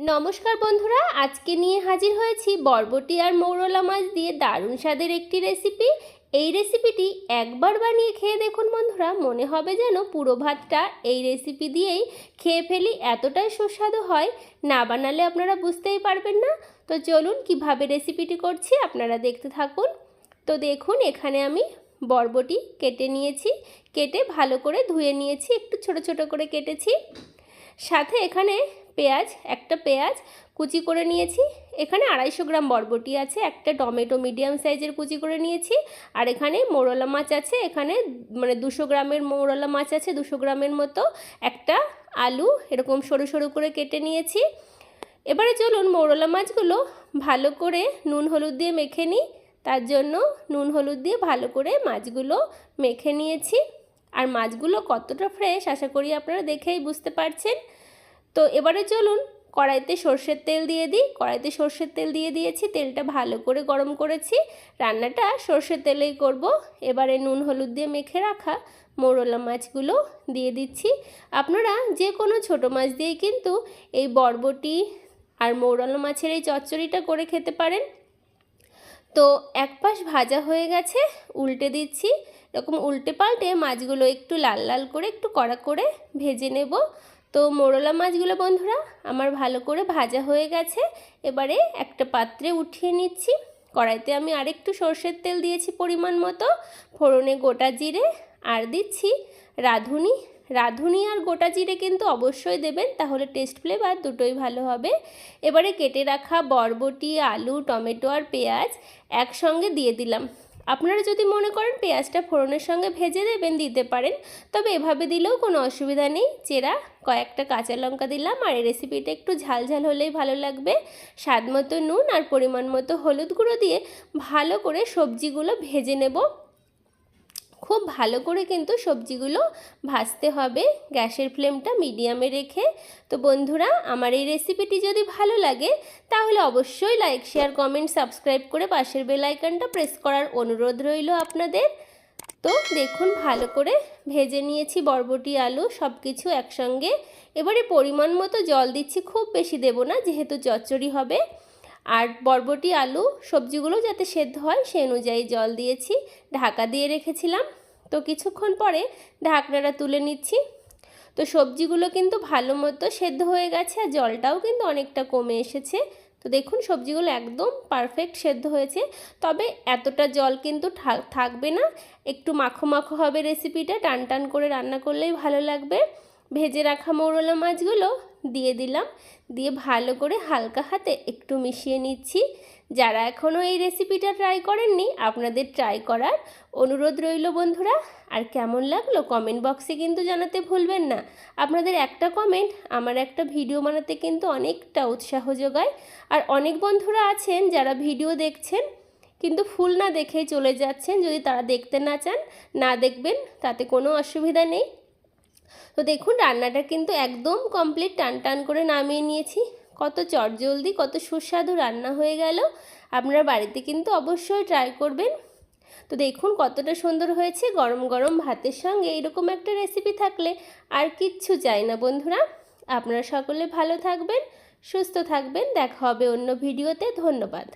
নমস্কার বন্ধুরা, আজকে নিয়ে হাজির হয়েছি বরবটি আর মৌরলা মাছ দিয়ে দারুণ স্বাদের একটি রেসিপি। এই রেসিপিটি একবার বানিয়ে খেয়ে দেখুন বন্ধুরা, মনে হবে যেন পুরো ভাতটা এই রেসিপি দিয়েই খেয়ে ফেলি, এতটাই সুস্বাদু হয়। না বানালে আপনারা বুঝতেই পারবেন না। তো চলুন কিভাবে রেসিপিটি করছি আপনারা দেখতে থাকুন। তো দেখুন, এখানে আমি বরবটি কেটে নিয়েছি, কেটে ভালো করে ধুয়ে নিয়েছি, একটু ছোট ছোট করে কেটেছি। সাথে এখানে একটা পেঁয়াজ কুচি করে নিয়েছি। এখানে 250 গ্রাম বরবটি আছে, একটা টমেটো মিডিয়াম সাইজের কুচি করে নিয়েছি। আর এখানে মৌরলা মাছ আছে, এখানে 200 গ্রামের মৌরলা মাছ আছে, 200 গ্রামের মতো। একটা আলু এরকম সরু সরু করে কেটে নিয়েছি। এবারে চলুন মৌরলা মাছগুলো ভালো করে নুন হলুদ দিয়ে মেখে নিই। তার জন্য নুন হলুদ দিয়ে ভালো করে মাছগুলো মেখে নিয়েছি। আর মাছগুলো কতটা ফ্রেশ আশা করি আপনারা দেখেই বুঝতে পারছেন। তো এবারে চলুন কড়াইতে সর্ষের তেল দিয়ে দিই। কড়াইতে সর্ষের তেল দিয়ে দিয়েছি, তেলটা ভালো করে গরম করেছি। রান্নাটা সর্ষের তেলেই করব। এবারে নুন হলুদ দিয়ে মেখে রাখা মৌরলা মাছগুলো দিয়ে দিচ্ছি। আপনারা যে কোনো ছোটো মাছ দিয়েই কিন্তু এই বরবটি আর মৌরলা মাছের এই চচ্চড়িটা করে খেতে পারেন। তো এক পাশ ভাজা হয়ে গেছে, উল্টে দিচ্ছি। এরকম উল্টে পাল্টে মাছগুলো একটু লাল লাল করে একটু কড়া করে ভেজে নেব। তো মৌরলা মাছগুলো বন্ধুরা আমার ভালো করে ভাজা হয়ে গেছে। এবারে একটা পাত্রে উঠিয়ে নিচ্ছি। কড়াইতে আমি আরেকটু সর্ষের তেল দিয়েছি পরিমাণ মতো। ফোড়নে গোটা জিরে আর দিচ্ছি রাঁধুনি। রাঁধুনি আর গোটা জিরে কিন্তু অবশ্যই দেবেন, তাহলে টেস্ট ফ্লেভার দুটোই ভালো হবে। এবারে কেটে রাখা বরবটি, আলু, টমেটো আর পেঁয়াজ একসঙ্গে দিয়ে দিলাম। আপনারা যদি মনে করেন পেঁয়াজটা ফোড়নের সঙ্গে ভেজে দেবেন, দিতে পারেন, তবে এভাবে দিলেও কোনো অসুবিধা নেই। চেরা কয়েকটা কাঁচা লঙ্কা দিলাম। আর এই রেসিপিটা একটু ঝাল ঝাল হলেই ভালো লাগবে। স্বাদ মতো নুন আর পরিমাণ মতো হলুদ গুঁড়ো দিয়ে ভালো করে সবজিগুলো ভেজে নেব। খুব ভালো করে কিন্তু সবজিগুলো ভাজতে হবে, গ্যাসের ফ্লেমটা মিডিয়ামে রেখে। তো বন্ধুরা, আমার এই রেসিপিটি যদি ভালো লাগে তাহলে অবশ্যই লাইক, শেয়ার, কমেন্ট, সাবস্ক্রাইব করে পাশের বেল আইকনটা প্রেস করার অনুরোধ রইল আপনাদের। তো দেখুন ভালো করে ভেজে নিয়েছি বরবটি, আলু সব কিছু একসঙ্গে। এবারে পরিমাণ মতো জল দিচ্ছি, খুব বেশি দেব না যেহেতু চচ্চড়ি হবে। আর বরবটি, আলু সবজিগুলো যাতে সেদ্ধ হয় সেই অনুযায়ী জল দিয়েছি। ঢাকা দিয়ে রেখেছিলাম। তো কিছুক্ষণ পরে ঢাকনাটা তুলে নিচ্ছি। তো সবজিগুলো কিন্তু ভালো মতো সেদ্ধ হয়ে গেছে আর জলটাও কিন্তু অনেকটা কমে এসেছে। তো দেখুন সবজিগুলো একদম পারফেক্ট সেদ্ধ হয়েছে। তবে এতটা জল কিন্তু থাকবে না, একটু মাখো মাখো হবে রেসিপিটা। টান টান করে রান্না করলেই ভালো লাগবে। ভেজে রাখা মৌরলা মাছগুলো দিয়ে দিলাম, দিয়ে ভালো করে হালকা হাতে একটু মিশিয়ে নিচ্ছি। যারা এখনও এই রেসিপিটা ট্রাই করেননি আপনাদের ট্রাই করার অনুরোধ রইল বন্ধুরা। আর কেমন লাগলো কমেন্ট বক্সে কিন্তু জানাতে ভুলবেন না। আপনাদের একটা কমেন্ট আমার একটা ভিডিও বানাতে কিন্তু অনেকটা উৎসাহ যোগায়। আর অনেক বন্ধুরা আছেন যারা ভিডিও দেখছেন কিন্তু ফুল না দেখেই চলে যাচ্ছেন। যদি তারা দেখতে না চান, না দেখবেন, তাতে কোনো অসুবিধা নেই। তো দেখুন রান্নাটা কিন্তু একদম কমপ্লিট, টান টান করে নামিয়ে নিয়েছি। কত চটজলদি, কত সুস্বাদু রান্না হয়ে গেল। আপনারা বাড়িতে কিন্তু অবশ্যই ট্রাই করবেন। তো দেখুন কতটা সুন্দর হয়েছে। গরম গরম ভাতের সঙ্গে এরকম একটা রেসিপি থাকলে আর কিচ্ছু চাই না বন্ধুরা। আপনারা সকলে ভালো থাকবেন, সুস্থ থাকবেন। দেখা হবে অন্য ভিডিওতে। ধন্যবাদ।